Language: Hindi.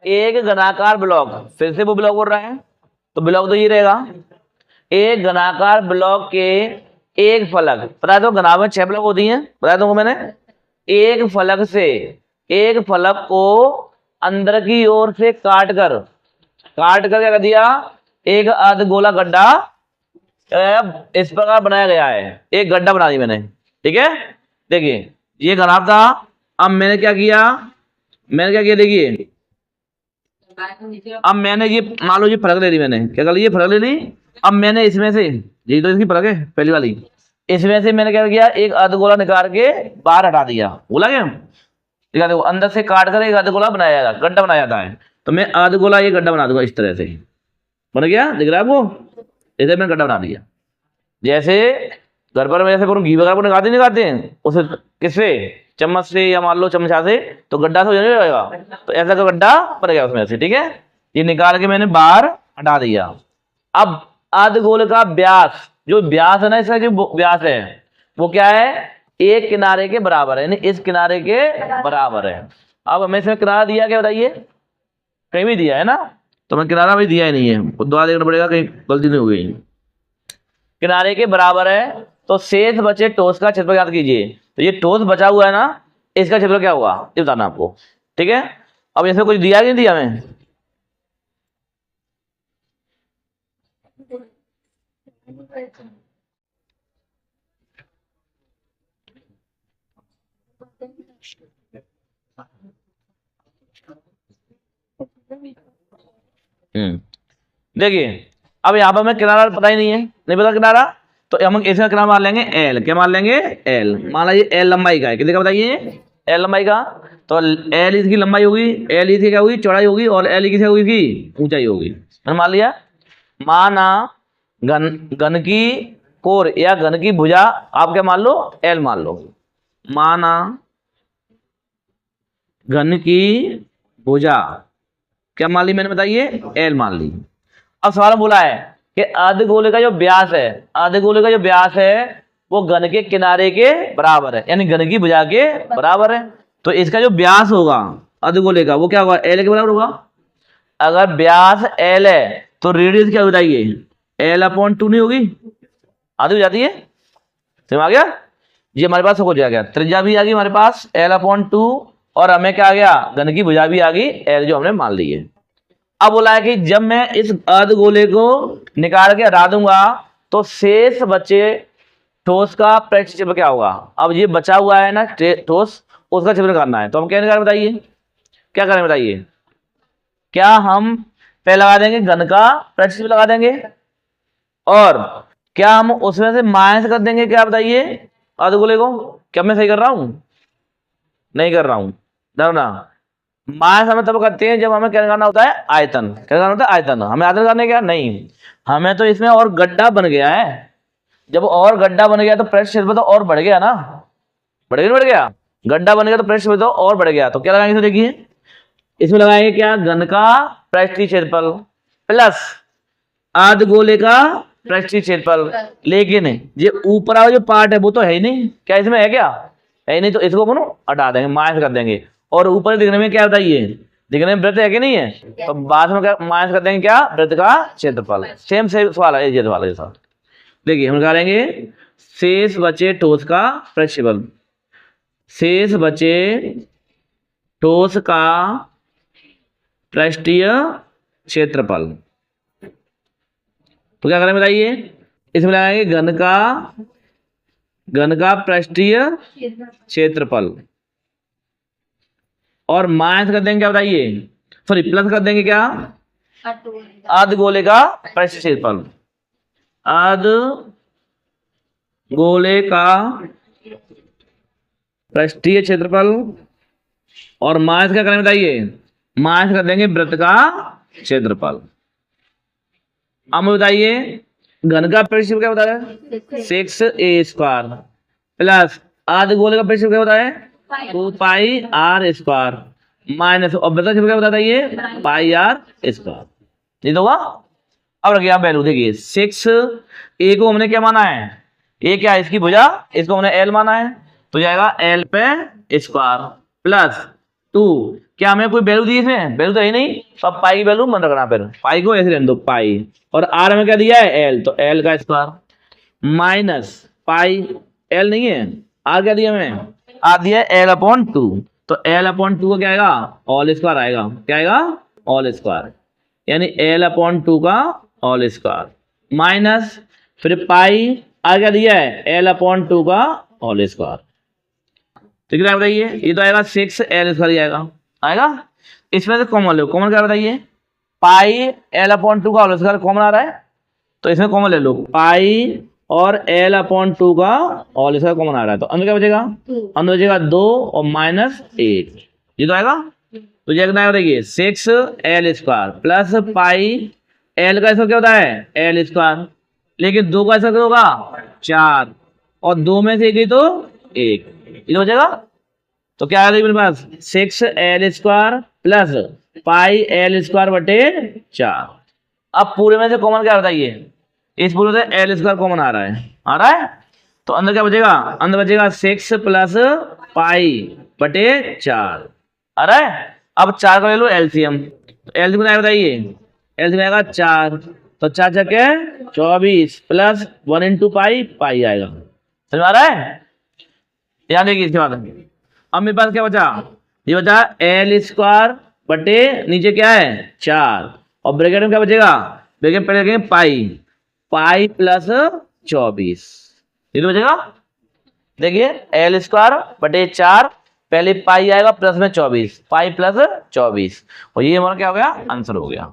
एक घनाकार ब्लॉक, फिर से वो ब्लॉक बोल रहा है तो ब्लॉक तो ये रहेगा। एक घनाकार ब्लॉक के एक फलक, बताया तो घनाभ में 6 फलक होती हैं, बताया तुमको मैंने। एक फलक से, एक फलक को अंदर की ओर से काट कर क्या कर दिया, एक अर्धगोला गड्ढा इस प्रकार बनाया गया है। एक गड्ढा बना दी मैंने, ठीक है। देखिए ये घनाभ था, अब मैंने क्या किया, देखिए अब मैंने ये मान लो ये फलक ले ली, मैंने क्या कर ली, ये फलक ले ली। अब मैंने इसमें से, ये तो इसकी फलक है पहली वाली, इसमें से मैंने क्या किया, एक अर्धगोला निकाल के बाहर हटा दिया, बोला क्या, ठीक है। देखो अंदर से काट कर एक अर्धगोला बनाया जाता, गड्ढा बनाया जाता है, तो मैं अर्धगोला ये गड्ढा बना दूंगा, इस तरह से बन गया, दिख रहा है आपको, इसे मैंने गड्ढा बना दिया। जैसे घर पर जैसे घी वगैरह को निकालते हैं उसे किससे, चम्मच से या मान लो चमचा से, तो गड्ढा तो नहीं रहेगा, तो ऐसा का गड्ढा बन गया उसमें से, ठीक है। ये निकाल के मैंने बाहर हटा दिया। अब अर्धगोल का व्यास, जो व्यास है ना, इसका जो व्यास है वो क्या है, एक किनारे के बराबर है, यानी इस किनारे के बराबर है। अब हमें इसमें किनारा दिया क्या, बताइए, कहीं भी दिया है ना, तो मैं किनारा भी दिया ही नहीं है, दोबारा देखना पड़ेगा कहीं गलती नहीं हो गई। किनारे के बराबर है, तो शेष बचे ठोस का क्षेत्रफल याद कीजिए। तो ये ठोस बचा हुआ है ना, इसका क्षेत्रफल क्या हुआ ये बताना आपको, ठीक है। अब इसमें कुछ दिया कि नहीं दिया हमें, देखिए अब यहाँ पर हमें किनारा पता ही नहीं है, नहीं पता किनारा, तो हम इसका किनारा मान लेंगे एल, क्या मान लेंगे एल, मान लीजिए एल लंबाई का है, कितने का बताइए, एल लंबाई का, तो एल इसकी लंबाई होगी, एल इसकी क्या होगी, चौड़ाई होगी, और एल की क्या होगी, इसकी ऊंचाई होगी, मैंने मान लिया। माना घन की कोर या घन की भुजा, आप क्या मान लो, एल मान लो। माना घन की भुजा क्या मान ली मैंने, बताइए एल मान ली। अब सवाल बोला है कि अर्धगोले का जो व्यास है, अर्धगोले का जो व्यास है वो घन के किनारे के बराबर है, यानी घन की भुजा के बराबर है, तो इसका जो व्यास होगा अर्धगोले का वो क्या होगा, एल के बराबर होगा। अगर व्यास एल है तो रेडियस क्या बताइए, L/2 नहीं होगी, आधी हो जाती है, समझ आ गया। ये हमारे पास हो जाएगा, त्रिज्या भी आ गई हमारे पास L/2, और हमें क्या आ गया, घन की भुजा भी आ गई L, जो हमने मान ली है। अब बोला है कि जब मैं इस अर्धगोले को निकाल के हटा दूंगा तो शेष बचे ठोस का पृष्ठ क्षेत्रफल क्या होगा। अब ये बचा हुआ है ना ठोस, उसका क्षेत्रफल करना है, तो हम क्या निकालें, बताइए क्या करें, बताइए। क्या हम पहले लगा देंगे घन का पृष्ठ क्षेत्रफल लगा देंगे, और क्या हम उसमें से माइनस कर देंगे, क्या बताइए अर्धगोले को, क्या मैं सही कर रहा हूं, नहीं कर रहा हूं, ना माइनस हमें तब करते हैं जब हमें क्या करना होता है, आयतन, क्या करना होता है, आयतन, हमें आयतन करने क्या नहीं, हमें तो इसमें और गड्ढा बन गया है, जब और गड्ढा बन गया तो पृष्ठ क्षेत्रफल तो और बढ़ गया ना, बढ़ गया, गड्ढा बन गया तो पृष्ठ क्षेत्रफल तो और बढ़ गया, तो क्या लगाएंगे, तो देखिए इसमें लगाएंगे क्या, घन का पृष्ठीय क्षेत्रफल प्लस अर्धगोले का पृष्ठीय क्षेत्रफल, लेकिन ये ऊपर वाला जो पार्ट है वो तो है ही नहीं, क्या इसमें है, क्या है ही नहीं, तो इसको अपन हटा देंगे, माइनस कर देंगे, और ऊपर दिखने में क्या बताइए, दिखने में वृत्त है कि नहीं है, तो बाद में क्या माइनस कर देंगे, क्या वृत्त का क्षेत्रफल, सेम सवाल है ये सवाल, देखिए हम निकालेंगे शेष बचे ठोस का पृष्ठफल, शेष बचे ठोस का पृष्ठीय क्षेत्रफल, तो क्या करें बताइए, इसमें लगाएंगे घन का पृष्ठीय क्षेत्रफल, और माइनस कर देंगे क्या बताइए, सॉरी प्लस कर देंगे क्या, अर्धगोले का पृष्ठीय क्षेत्रफल, अर्धगोले का पृष्ठीय क्षेत्रफल, और माइनस क्या करें बताइए, माइनस कर देंगे वृत्त का क्षेत्रफल। अब बताइए घन का पृष्ठफल क्या होता है, 6a² प्लस अर्धगोले का पृष्ठफल क्या होता है, 2πr², माइनस और वृत्त क्या बताता है, ये πr², नहीं होगा। अब रखिए आप वैल्यू, देखिए 6a को हमने क्या माना है, ये क्या है, इसकी भुजा, इसको हमने l माना है, तो जाएगा l/² प्लस 2। क्या हमें कोई वैल्यू दी इसमें? वैल्यू तो है ही नहीं, तो अब पाई की वैल्यू मन रखना, फिर पाई को ऐसे रहने दो पाई, और आर हमें क्या दिया है? एल, तो एल का स्क्वायर माइनस पाई, एल नहीं है, आर क्या दिया हमें? आर दिया है एल अपॉन 2, तो एल अपॉन 2 का क्या आएगा? ऑल स्क्वायर आएगा। क्या आएगा? ऑल स्क्वायर, यानी एल अपॉन 2 का ऑल स्क्वायर माइनस फिर पाई, आर क्या दिया है? एल अपॉन 2 का ऑल स्क्वायर। तो क्या बताइए? ये तो आएगा 6 एल स्क्वायर आएगा, आएगा। इसमें से कॉमन लो, कॉमन क्या बताइए? पाई एल अपॉन 2 का होल स्क्वायर कॉमन आ रहा है, तो इसमें कॉमन ले लो, पाई और एल अपॉन 2 का होल स्क्वायर कॉमन आ रहा है, तो अंदर क्या बचेगा? अंदर बचेगा 2 और माइनस 1, ये तो आएगा। तो ये कितना बताइए? 6 L square plus pi, L का स्क्वायर क्या होता है? एल स्क्वायर, लेकिन 2 का स्क्वायर क्या होगा? 4, और 2 में से एक ही तो 1, ये हो जाएगा। तो क्या आ गया मेरे पास? 6 L square plus pi L square बटे 4। अब पूरे में से कॉमन क्या बताइए? इस पूरे से एल स्क्वायर कॉमन आ रहा है, आ रहा है, तो अंदर क्या बचेगा? अंदर बचेगा 6 प्लस पाई बटे 4, आ रहा है। अब 4 का ले लो एलसीएम, तो एलसीएम क्या बताइए? एलसीएम आएगा 4, तो 4 छक्के 24 प्लस 1 इंटू पाई, पाई आएगा। समझ में आ रहा है? ध्यान देखिए इसके बाद अब मेरे पास क्या बचा? ये बचा एल स्क्वायर बटे नीचे क्या है? 4, और ब्रैकेट में क्या बचेगा? ब्रैकेट पहले रखेंगे पाई, पाई प्लस 24, ये तो बचेगा। देखिए एल स्क्वायर बटे 4, पहले पाई आएगा प्लस में 24, पाई प्लस 24, और ये हमारा क्या हो गया? आंसर हो गया।